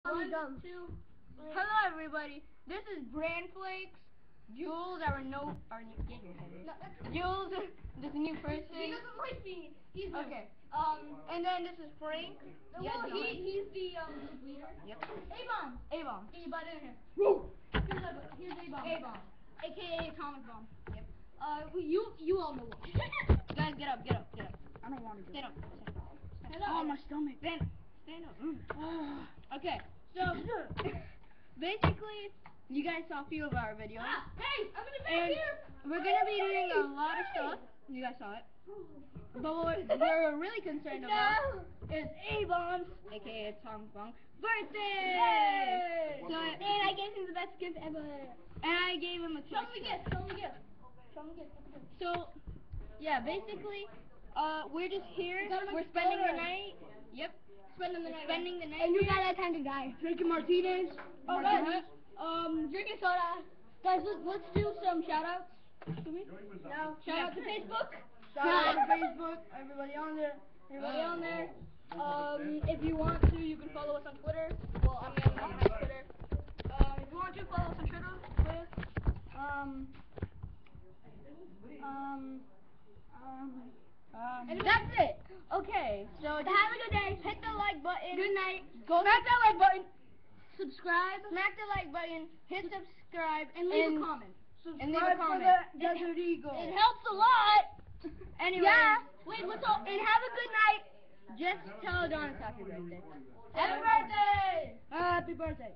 One, two, three. Hello everybody. This is Bran Flakes. Jules, get your head in. Jules, this new person. He doesn't like me. He's okay. And then this is Frank. Well, he's the group leader. Yep. A-Bomb. A-Bomb. Can you butt in here? Woo. Here's A-Bomb. A-Bomb. AKA Atomic Bomb. Yep. You all know what. Guys, get up. I don't want to do it. Stand up. Oh, my stomach. Stand up. Okay, so basically, you guys saw a few of our videos. Hey, I'm gonna be and here. We're gonna be doing a lot of stuff. You guys saw it. But what we're really concerned about is A-Bomb's, aka Tom Bong, birthday! Yay! So, and I gave him the best gift ever. And I gave him a Show me the gift. So, yeah, basically, we're just here. We're spending the night. Yep. Spending the night. And you got that kind of guy. Drinking martinis. Oh, guys. Drinking soda. Guys, let's do some shout-outs. No. Shout out to Facebook. Shout out to Facebook. Everybody on there. If you want to, you can follow us on Twitter. Well, I don't have Twitter. If you want to, follow us on Twitter with and that's it. Okay, so have a good day. Hit the like button. Good night. Go smack that like button. Subscribe. Smack the like button. Hit subscribe And leave a comment. And leave a comment. Desert Eagle. It helps a lot. Anyway. Yeah. Wait, what's up? And have a good night. Just tell Adonis happy birthday. Happy birthday. Happy birthday.